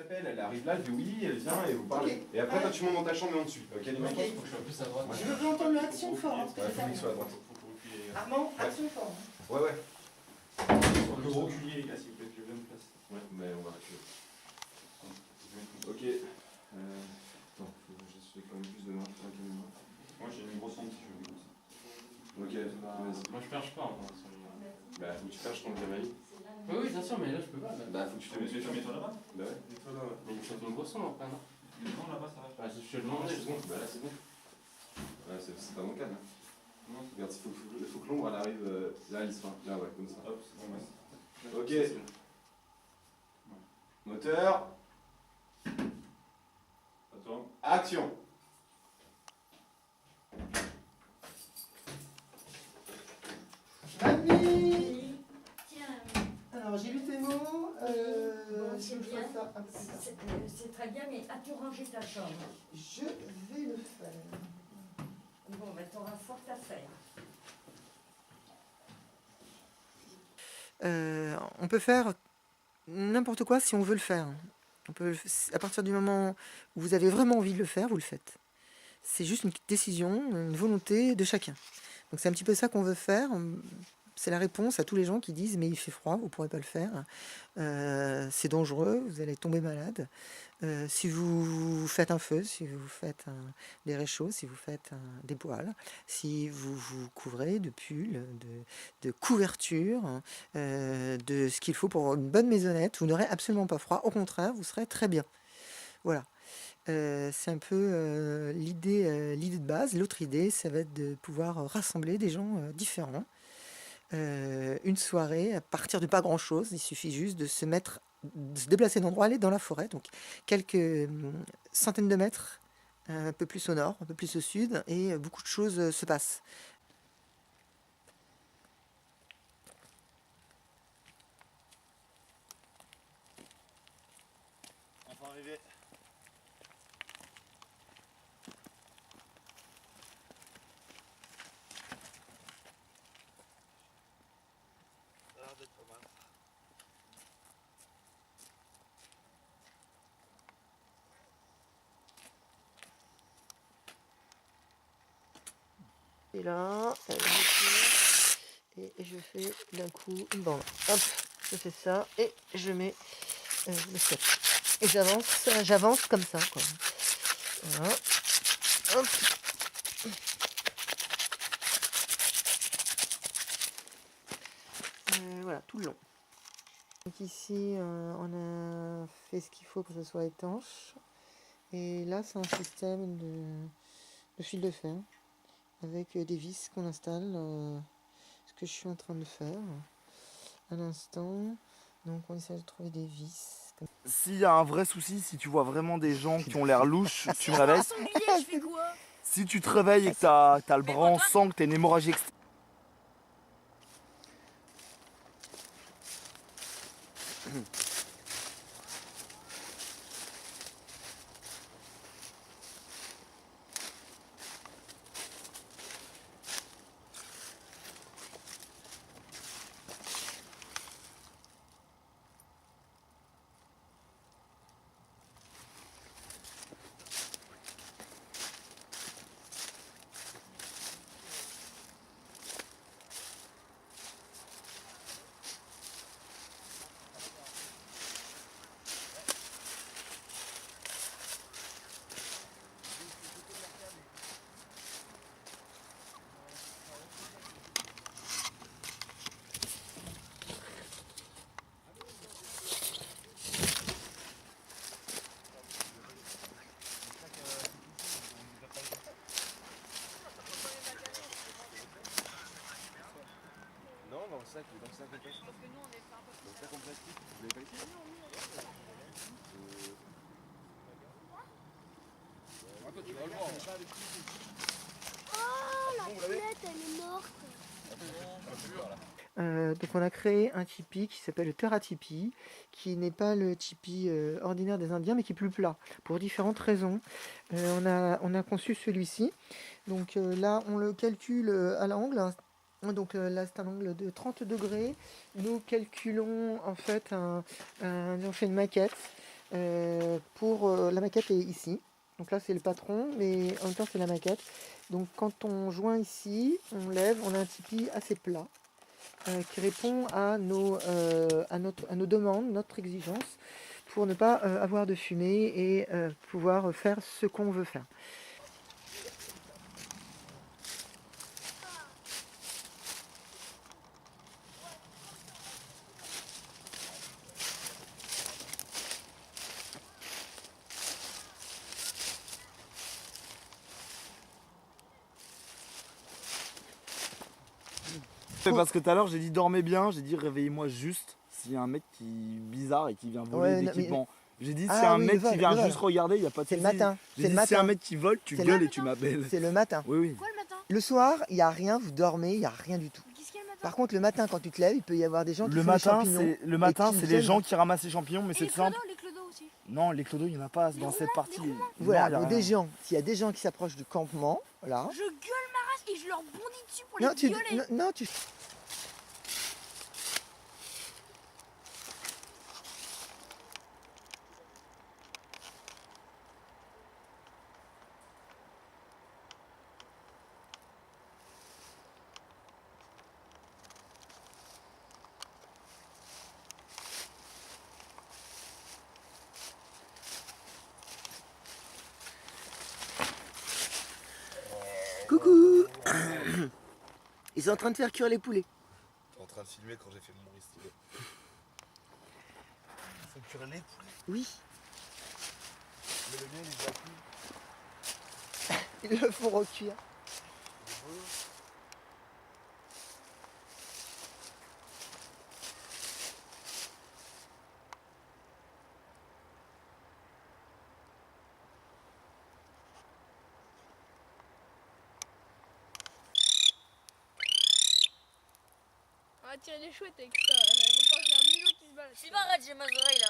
t'appelle, elle arrive là, elle dit oui, elle vient et vous parlez. Ok. Et après, toi, tu montes dans ta chambre et on te suit. Ok, Moi, ok. je faut que je sois plus à droite. Je veux entendre l'action fort. Hein, Ouais, faut qu'il soit à droite. Armand, action fort. Ouais, ouais. On peut reculer, les gars, s'il vous plaît, je viens de place. Ouais, mais on va reculer. Ok. Attends, faut que je fais quand même plus de main pour la caméra. Moi, j'ai une grosse honte si je veux comme ça. Ok, vas-y. Moi, je perche pas, hein, Bah, faut que tu perches ton cavalier. Oui, oui, bien sûr, mais là, je peux pas. Bah, faut que tu te mettes. Mets-toi là-bas. Bah ouais, mets-toi là, ouais. Mais il faut une grosse honte après, non? Non, là-bas, ça va. Bah, je te demande, C'est bon, bah là, c'est bon. Ouais, c'est pas mon cas, là. Non, regarde, il faut que l'ombre, elle arrive là, elle sera. Là, ouais, comme ça. hop, c'est bon, ouais. Ok. Moteur. Attends. Action. Mamie. Tiens, Alors, j'ai lu tes mots. Bon, Si c'est je bien. fais ça un peu plus tard. c'est très bien, mais as-tu rangé ta chambre? Je vais le faire. Bon, ben t'auras fort à faire. On peut faire n'importe quoi si on veut le faire. On peut, à partir du moment où vous avez vraiment envie de le faire, vous le faites. C'est juste une décision, une volonté de chacun. Donc c'est un petit peu ça qu'on veut faire. C'est la réponse à tous les gens qui disent mais il fait froid, vous ne pourrez pas le faire. C'est dangereux, vous allez tomber malade. Si vous faites un feu, si vous faites des réchauds, si vous faites des poêles, si vous vous couvrez de pulls, de couvertures, de ce qu'il faut pour une bonne maisonnette, vous n'aurez absolument pas froid. Au contraire, vous serez très bien. Voilà. C'est un peu l'idée de base. L'autre idée, ça va être de pouvoir rassembler des gens différents. Une soirée à partir de pas grand chose, il suffit juste de se déplacer d'endroit, aller dans la forêt, donc quelques centaines de mètres, un peu plus au nord, un peu plus au sud, et beaucoup de choses se passent. Enfin arrivé. Ça a l'air d'être pas mal. Et là, et je fais d'un coup une bande. Hop, je fais ça, et je mets le step. Et j'avance comme ça, quoi. Voilà. Hop. Voilà, tout le long. Donc ici, on a fait ce qu'il faut pour que ce soit étanche. Et là, c'est un système de fil de fer avec des vis qu'on installe. Ce que je suis en train de faire à l'instant. Donc on essaie de trouver des vis. S'il y a un vrai souci, si tu vois vraiment des gens qui ont l'air louches, tu me réveilles. Je fais quoi? Si tu te réveilles et que t'as le bras en sang, que t'as une hémorragie externe. Non, dans le sac en plastique. Parce que nous, on est fait un peu. Dans le sac en plastique, vous l'avez pas ici? Toi, tu vas le voir. Oh, la poulette, elle est morte. Donc on a créé un tipi qui s'appelle le Terra Tipi, qui n'est pas le tipi ordinaire des Indiens, mais qui est plus plat, pour différentes raisons. On a conçu celui-ci. Donc là, on le calcule à l'angle. Donc là, c'est un angle de 30 degrés. Nous calculons en fait, on fait une maquette La maquette est ici. Donc là, c'est le patron, mais en même temps, c'est la maquette. Donc quand on joint ici, on lève, on a un tipi assez plat qui répond à nos demandes, notre exigence, pour ne pas avoir de fumée et pouvoir faire ce qu'on veut faire. Parce que tout à l'heure j'ai dit dormez bien, j'ai dit réveillez-moi juste s'il y a un mec qui est bizarre et qui vient voler Ouais, non, l'équipement. J'ai dit Ah s'il y a un oui, mec le vol, qui vient le vol. juste regarder, il n'y a pas de C'est le souci. matin. J'ai C'est dit le s'il y a un matin. mec qui vole, tu C'est gueules le et tu matin. m'appelles. C'est le matin. Oui, oui. Pourquoi le matin? Le soir, il n'y a rien, vous dormez, il n'y a rien du tout. Qu'est-ce qu'il y a le matin? Par contre, le matin, quand tu te lèves, il peut y avoir des gens qui Le font matin, des champignons. le matin, qui c'est viennent- les gens qui ramassent les champignons, mais Et c'est les simple. clodos aussi. Non, les clodos, il n'y en a pas dans cette roumains, partie. les roumains. Voilà, Non, y a donc rien. des gens, s'il y a des gens qui s'approchent du campement, là. Je gueule ma race et je leur bondis dessus pour Non, les tu, violer. non, tu. Coucou. Ils sont en train de faire cuire les poulets. T'es en train de filmer quand j'ai fait mon risque. Il faut cuire les poulets. Oui, Mais le mien, il est déjà cuit. ils le font recuire. On va tirer des chouettes avec ça. Faut croire qu'il y a un mulot qui se balade. C'est pas arrête, j'ai mes oreilles là.